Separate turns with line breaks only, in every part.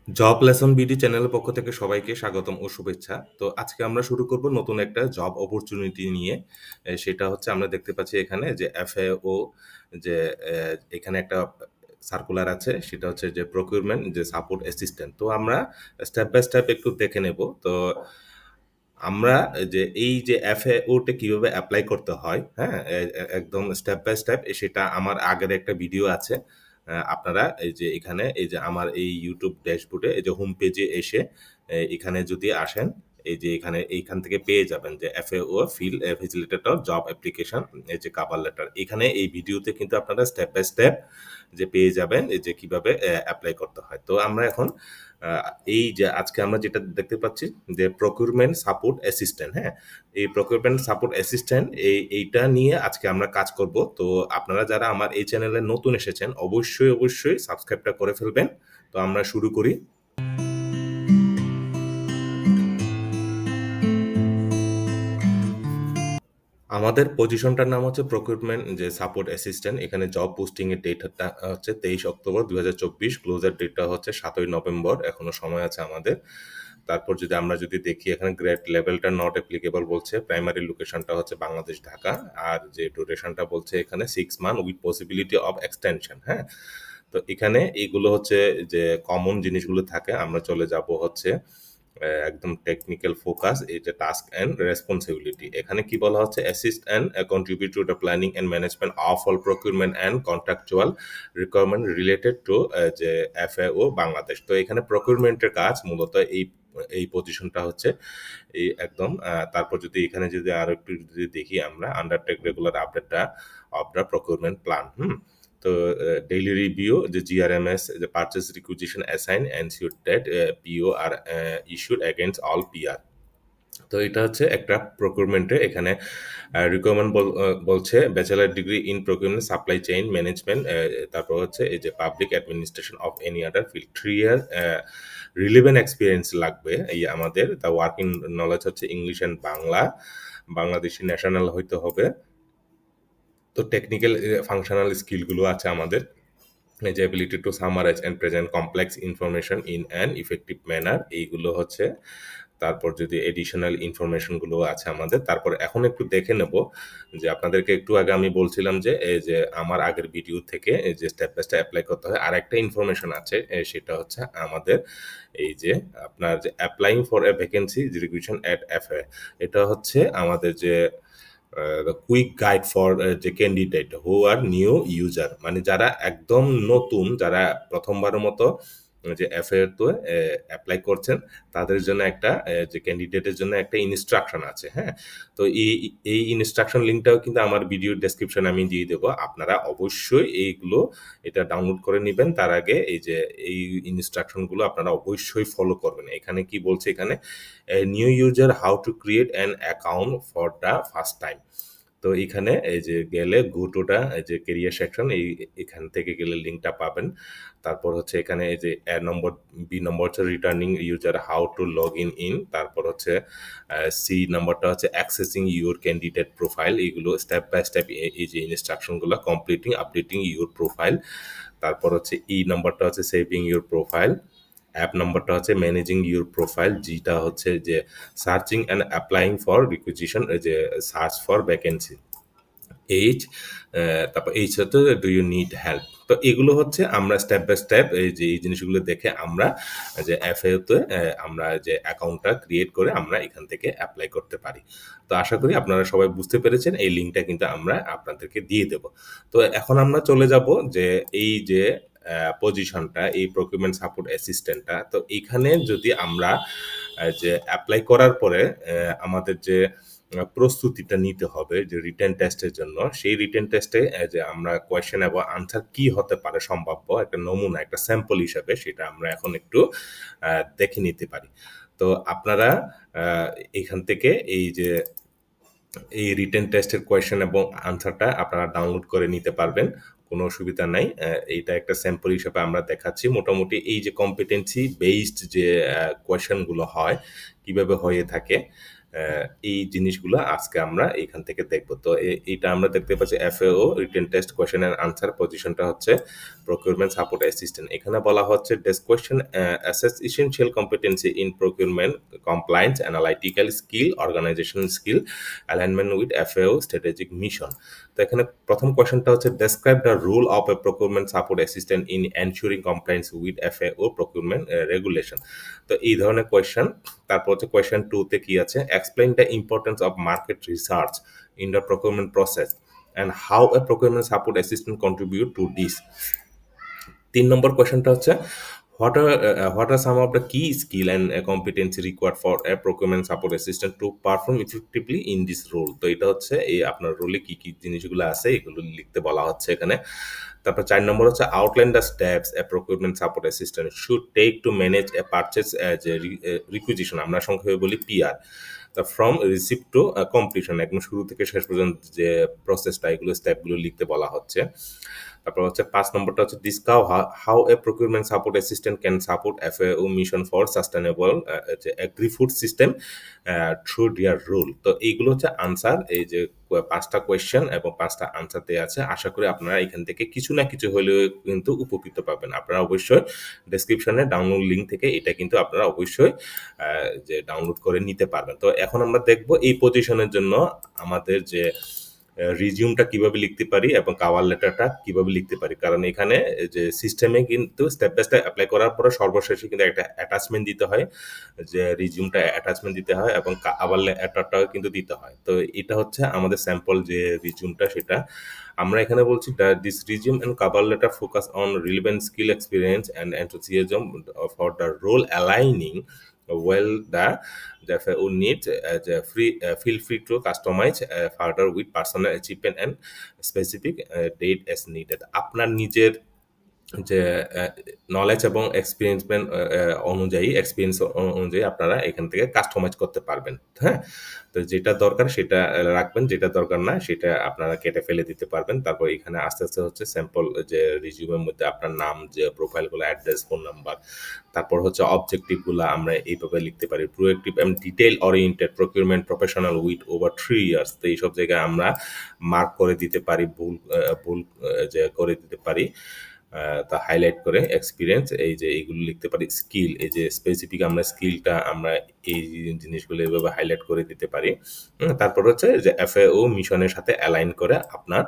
Job lesson BD চ্যানেলের পক্ষ থেকে সবাইকে স্বাগতম ও শুভেচ্ছা। তো আজকে আমরা শুরু করব নতুন একটা জব অপরচুনিটি নিয়ে। সেটা হচ্ছে আমরা দেখতে পাচ্ছি এখানে যে FAO যে এখানে একটা সার্কুলার আছে সেটা হচ্ছে যে প্রকিউরমেন্ট যে সাপোর্ট অ্যাসিস্ট্যান্ট। তো আমরা স্টেপ বাই স্টেপ একটু দেখে নেব। তো আমরা যে এই যে FAO তে কিভাবে এপ্লাই করতে হয়, হ্যাঁ? একদম স্টেপ বাই স্টেপ সেটা আমার আগের একটা ভিডিও আছে। আপনারা এই যে এখানে এই যে আমার এই YouTube ড্যাশবোর্ডে এই যে হোম পেজে এসে এখানে যদি আসেন, এই যে এইখান থেকে পেয়ে যাবেন যে FAO field facilitator job application এই যে কভার লেটার। এখানে এই ভিডিওতে কিন্তু আপনারা স্টেপ বাই স্টেপ যে পেয়ে যাবেন এই যে কিভাবে এপ্লাই করতে হয়। তো আমরা এখন আ এই যে আজকে আমরা যেটা দেখতে পাচ্ছি যে প্রকিউরমেন্ট সাপোর্ট অ্যাসিস্ট্যান্ট, হ্যাঁ? এই প্রকিউরমেন্ট সাপোর্ট অ্যাসিস্ট্যান্ট এইটা নিয়ে আজকে আমরা কাজ করব। তো আপনারা যারা আমার এই চ্যানেলে নতুন এসেছেন অবশ্যই সাবস্ক্রাইবটা করে ফেলবেন। তো আমরা শুরু করি। আমাদের পজিশনটার নাম হচ্ছে প্রকিউরমেন্ট যে সাপোর্ট অ্যাসিস্ট্যান্ট। এখানে জব পোস্টিং এর ডেটটা হচ্ছে 23 অক্টোবর 2024, ক্লোজার ডেটটা হচ্ছে 7ই নভেম্বর। এখনো সময় আছে আমাদের। তারপর আমরা যদি দেখি এখানে গ্রেড লেভেলটা নট অ্যাপ্লিকেবল বলছে। প্রাইমারি লোকেশনটা হচ্ছে বাংলাদেশ ঢাকা। আর যে ডিউরেশনটা বলছে এখানে 6 month with possibility of extension, হ্যাঁ? তো এখানে এইগুলো হচ্ছে যে কমন জিনিসগুলো থাকে। আমরা চলে যাব হচ্ছে একদম টেকনিক্যাল ফোকাস, এটা টাস্ক অ্যান্ড রেসপন্সিবিলিটি। এখানে কি বলা হচ্ছে assist and contribute to the planning and management of all procurement and contractual requirement related to যে FAO বাংলাদেশ। তো এখানে প্রকিউরমেন্টের কাজ মূলত এই এই পজিশনটা হচ্ছে এই একদম তারপর যদি আরো একটু যদি দেখি আমরা আন্ডারটেক রেগুলার আপডেটটা অফ দ্য প্রকিউরমেন্ট প্ল্যান। তো ডেইলি রিভিউ যে GRMS যে purchase requisition assign ensure that PO are issued against all PR। তো এটা হচ্ছে একটা প্রকিউরমেন্টে এখানে রিকোয়ারমেন্ট বলছে bachelor degree in procurement supply chain management, তারপর হচ্ছে এই যে public administration of any other field 3 year relevant experience লাগবে এই আমাদের। তা ওয়ার্কিং নলেজ হচ্ছে English and Bangla, Bangladeshi national হইতে হবে। তো টেকনিক্যাল ফাংশনাল স্কিলগুলো আছে আমাদের এই যে ability to summarise and present complex information in an effective manner, এইগুলো হচ্ছে। তারপর যদি এডিশনাল ইনফরমেশনগুলো আছে আমাদের। তারপর এখন একটু দেখে নেব যে আপনাদেরকে একটু আগে আমি বলছিলাম যে এই যে আমার আগের ভিডিও থেকে এই যে স্টেপ বাই স্টেপ অ্যাপ্লাই করতে হয় আরেকটা ইনফরমেশন আছে, সেটা হচ্ছে আমাদের এই যে আপনার যে applying for a vacancy requisition at FAO। এটা হচ্ছে আমাদের যে কুইক গাইড ফর যে candidate who are new user, মানে যারা একদম নতুন, যারা প্রথমবারের মতো যে FAO তে অ্যাপ্লাই করছেন তাদের জন্য একটা যে ক্যান্ডিডেটের জন্য একটা ইনস্ট্রাকশন আছে, হ্যাঁ? তো এই ইনস্ট্রাকশন লিঙ্কটাও কিন্তু আমার ভিডিও ডেসক্রিপশনে আমি দিয়ে দেবো। আপনারা অবশ্যই এটা ডাউনলোড করে নিবেন। তার আগে এই যে এই ইনস্ট্রাকশনগুলো আপনারা অবশ্যই ফলো করবেন। এখানে কি বলছে এখানে new user how to create an account for the first time. তো এখানে এই যে গেলে গো টু দা এই যে কেরিয়ার সেকশন, এখান থেকে গেলে লিঙ্কটা পাবেন। তারপর হচ্ছে এখানে এই যে বি নম্বর হচ্ছে returning user how to log in. তারপর হচ্ছে সি নাম্বারটা হচ্ছে অ্যাক্সেসিং ইউর ক্যান্ডিডেট প্রোফাইল। এগুলো স্টেপ বাই স্টেপ এই যে ইনস্ট্রাকশনগুলো কমপ্লিটিং আপডেটিং ইউর প্রোফাইল। তারপর হচ্ছে নাম্বারটা হচ্ছে সেভিং ইউর প্রোফাইল। অ্যাপ নাম্বারটা হচ্ছে ম্যানেজিং ইউর প্রোফাইল। জিটা হচ্ছে যে searching and applying for requisition, যে সার্চ ফর ভ্যাকেন্সি। এইচ তারপর এইচ হচ্ছে ডু ইউ নিড হেল্প। তো এগুলো হচ্ছে আমরা স্টেপ বাই স্টেপ এই যে এই জিনিসগুলো দেখে আমরা যে FAO তে আমরা যে অ্যাকাউন্টটা ক্রিয়েট করে আমরা এখান থেকে অ্যাপ্লাই করতে পারি। তো আশা করি আপনারা সবাই বুঝতে পেরেছেন। এই লিঙ্কটা কিন্তু আমরা আপনাদেরকে দিয়ে দেব। তো এখন আমরা চলে যাব যে এই যে পজিশনটা, এই প্রকিউরমেন্ট সাপোর্ট অ্যাসিস্ট্যান্টটা। তো এখানে যদি আমরা যে অ্যাপ্লাই করার পরে আমাদের যে প্রস্তুতিটা নিতে হবে যে রিটেন টেস্টের জন্য, সেই রিটেন টেস্টে যে আমরা কোয়েশ্চেন এবং আনসার কি হতে পারে সম্ভাব্য একটা নমুনা, একটা স্যাম্পল হিসাবে সেটা আমরা এখন একটু দেখে নিতে পারি। তো আপনারা এখান থেকে এই রিটেন টেস্টের কোয়েশ্চেন এবং আনসারটা আপনারা ডাউনলোড করে নিতে পারবেন, কোনো অসুবিধা নাই। এইটা একটা স্যাম্পল হিসেবে আমরা দেখাচ্ছি। মোটামুটি এই যে কম্পিটেন্সি বেসড যে কোয়েশ্চেনগুলো হয়, কিভাবে হয়ে থাকে এই জিনিসগুলো আজকে আমরা এখান থেকে দেখব। তো এইটা আমরা দেখতে পাচ্ছি FAO written test question and answer পজিশনটা হচ্ছে প্রকিউরমেন্ট সাপোর্ট অ্যাসিস্ট্যান্ট। এখানে বলা হচ্ছে this question assess essential competency in procurement, compliance, analytical skill, organisational skill, alignment with FAO strategic mission. তো এখানে প্রথম কোয়েশ্চেনটা হচ্ছে describe the role of a procurement support assistant in ensuring compliance with FAO procurement regulation. তো এই ধরনের question. তারপর হচ্ছে কোয়েশ্চেন 2 তে কি আছে, explain the importance of market research in the procurement process and how a procurement support assistant contribute to this. 3 নম্বর কোয়েশ্চেনটা হচ্ছে what are some of the key skill and competency required for a procurement support assistant to perform effectively in this role। তো এটা হচ্ছে এই আপনার রোলে কি কি জিনিসগুলো আছে এগুলো লিখতে বলা হচ্ছে এখানে। তারপর 4 নম্বর হচ্ছে outline the steps a procurement support assistant should take to manage a purchase as a requisition, আমরা সংক্ষেপে বলি PR। তা ফ্রম রিসিপ্ট টু কমপ্লিশন, একদম শুরু থেকে শেষ পর্যন্ত যে প্রসেসটা এগুলো স্টেপগুলো লিখতে বলা হচ্ছে। তারপর হচ্ছে 5 নম্বরটা হচ্ছে discuss how a procurement support assistant can support FAO mission for sustainable agri food system through their role. তো এইগুলো হচ্ছে আনসার, এই যে 5টা কোয়েশ্চেন এবং 5টা আনসার দেওয়া আছে। আশা করি আপনারা এখান থেকে কিছু না কিছু হলেও কিন্তু উপকৃত পাবেন। আপনারা অবশ্যই ডেসক্রিপশনে ডাউনলোড লিঙ্ক থেকে এটা কিন্তু আপনারা অবশ্যই যে ডাউনলোড করে নিতে পারবেন। তো এখন আমরা দেখব এই পজিশনের জন্য আমাদের যে রিজিউমটা কিভাবে লিখতে পারি এবং কাভার লেটারটা কিভাবে লিখতে পারি। কারণ এখানে যে সিস্টেমে কিন্তু স্টেপ বাই স্টেপ অ্যাপ্লাই করার পরে সর্বশেষে কিন্তু একটা অ্যাটাচমেন্ট দিতে হয়, যে রিজিউমটা অ্যাটাচমেন্ট দিতে হয় এবং কাভার লেটারটাও কিন্তু দিতে হয়। তো এটা হচ্ছে আমাদের স্যাম্পল যে রিজিউমটা, সেটা আমরা এখানে বলছি this resume and cover letter focus on relevant skill, experience and enthusiasm for the role aligning well the FAO needs feel free to customize further with personal achievement and specific date as needed। আপনার নিজের যে knowledge এবং experience অনুযায়ী আপনারা এখান থেকে customise করতে পারবেন। হ্যাঁ, তো যেটা দরকার সেটা রাখবেন, যেটা দরকার না সেটা আপনারা কেটে ফেলে দিতে পারবেন। তারপর এখানে আস্তে আস্তে হচ্ছে স্যাম্পল যে রিজিউমের মধ্যে আপনার নাম, যে প্রোফাইলগুলো, অ্যাড্রেস, ফোন নাম্বার, তারপর হচ্ছে অবজেক্টিভগুলো আমরা এইভাবে লিখতে পারি। প্রোঅ্যাক্টিভ এবং detail oriented procurement professional with over 3 years. তো এইসব জায়গায় আমরা মার্ক করে দিতে পারি, ভুল যে করে দিতে পারি, তা হাইলাইট করে এক্সপিরিয়েন্স, এই যে এইগুলো লিখতে পারি। স্কিল, এই যে স্পেসিফিক আমরা স্কিলটা আমরা এই জিনিসগুলো এইভাবে হাইলাইট করে দিতে পারি। তারপর হচ্ছে যে FAO মিশনের সাথে অ্যালাইন করে আপনার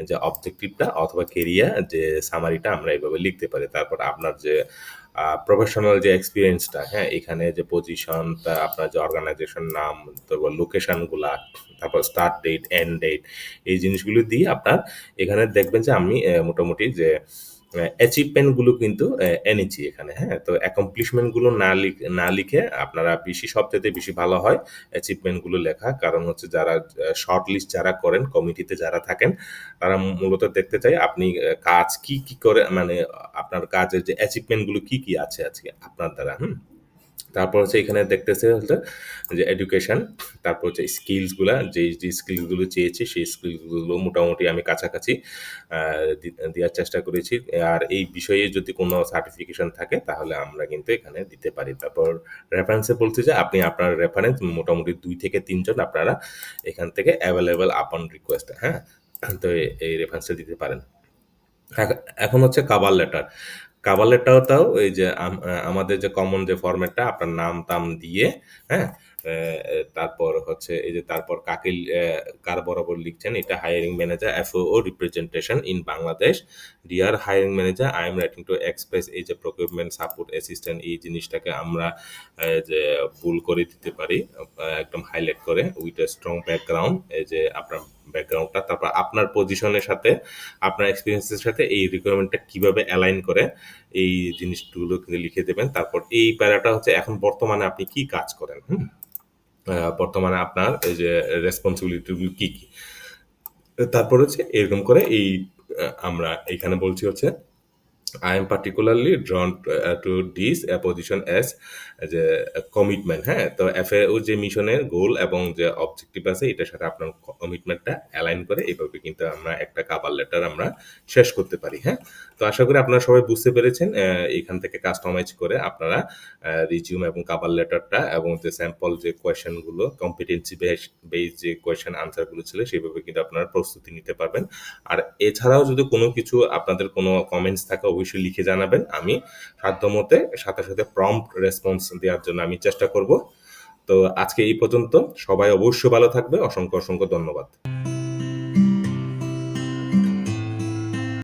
যে অবজেক্টিভটা অথবা কেরিয়ার যে সামারিটা আমরা এইভাবে লিখতে পারি। তারপর আপনার যে প্রফেশনাল যে এক্সপিরিয়েন্সটা, হ্যাঁ, এখানে যে পজিশন, আপনার যে অর্গানাইজেশন নাম, তারপর লোকেশনগুলা, তারপর স্টার্ট ডেট, এন্ড ডেট, এই জিনিসগুলো দিয়ে আপনার এখানে দেখবেন যে আমি মোটামুটি যে অ্যাচিভমেন্টগুলো কিন্তু এনেছি এখানে। হ্যাঁ, তো অ্যাকমপ্লিশমেন্টগুলো না লিখে আপনারা সবচেয়ে বেশি ভালো হয় অ্যাচিভমেন্টগুলো লেখা। কারণ হচ্ছে যারা শর্ট লিস্ট যারা করেন, কমিটিতে যারা থাকেন, তারা মূলত দেখতে চায় আপনি কাজ কি কি করে, মানে আপনার কাজের যে অ্যাচিভমেন্টগুলো কি কি আছে আজকে আপনার দ্বারা। তারপর হচ্ছে এখানে দেখতেছে হচ্ছে যে এডুকেশন, তারপর হচ্ছে স্কিলসগুলা, যে স্কিলসগুলো চেয়েছি সেই স্কিলসগুলো মোটামুটি আমি কাছাকাছি দেওয়ার চেষ্টা করেছি। আর এই বিষয়ে যদি কোনো সার্টিফিকেশন থাকে তাহলে আমরা কিন্তু এখানে দিতে পারি। তারপর রেফারেন্সে বলছে যে আপনি আপনার রেফারেন্স মোটামুটি 2 থেকে 3 জন আপনারা এখান থেকে অ্যাভেলেবেল আপন রিকোয়েস্ট। হ্যাঁ, তো এই রেফারেন্সটা দিতে পারেন। এখন হচ্ছে কাভার লেটার। কাভার লেটারটাও এই যে আমাদের যে কমন যে ফরম্যাটটা, আপনার নাম টাম দিয়ে, হ্যাঁ, তারপর হচ্ছে এই যে তারপর কার বরাবর লিখছেন, এটা hiring manager FAO representation in Bangladesh, dear hiring manager, I am writing to express, এই যে প্রকিউরমেন্ট সাপোর্ট অ্যাসিস্ট্যান্ট, এই জিনিসটাকে আমরা যে ভুল করে দিতে পারি একদম হাইলাইট করে উইথ এ স্ট্রং ব্যাকগ্রাউন্ড, এই যে আপনার ব্যাকগ্রাউন্ডটা, তারপর আপনার পজিশনের সাথে, আপনার এক্সপিরিয়েন্সের সাথে এই রিকোয়ারমেন্টটা কিভাবে অ্যালাইন করে এই জিনিসগুলো কিন্তু লিখে দেবেন। তারপর এই প্যারাটা হচ্ছে এখন বর্তমানে আপনি কি কাজ করেন, বর্তমানে আপনার এই যে রেসপন্সিবিলিটিগুলো কি কি। তারপর হচ্ছে এরকম করে এই আমরা এখানে বলছি হচ্ছে I am particularly drawn to this position as যে কমিটমেন্ট, হ্যাঁ? তো এফএও যে মিশনের গোল এবং যে অবজেক্টিভ আছে এটার সাথে আপনার কমিটমেন্টটা অ্যালাইন করে এইভাবে কিন্তু আমরা একটা কভার লেটার আমরা শেষ করতে পারি, হ্যাঁ? তো আশা করি আপনারা সবাই বুঝতে পেরেছেন। এখান থেকে কাস্টমাইজ করে আপনারা রিজিউম এবং কভার লেটারটা এবং যে স্যাম্পল যে কোয়েশ্চেনগুলো কম্পিটেন্সি বেস যে কোয়েশ্চেন আনসারগুলো ছিল সেভাবে কিন্তু আপনারা প্রস্তুতি নিতে পারবেন। আর এছাড়াও যদি কোনো কিছু আপনাদের কোনো কমেন্টস থাকে অবশ্যই লিখে জানাবেন। আমি সাধ্যমতে সাথে সাথে প্রম্পট রেসপন্স দেওয়ার জন্য আমি চেষ্টা করব। তো আজকে এই পর্যন্ত। সবাই অবশ্যই ভালো থাকবে। অসংখ্য অসংখ্য ধন্যবাদ।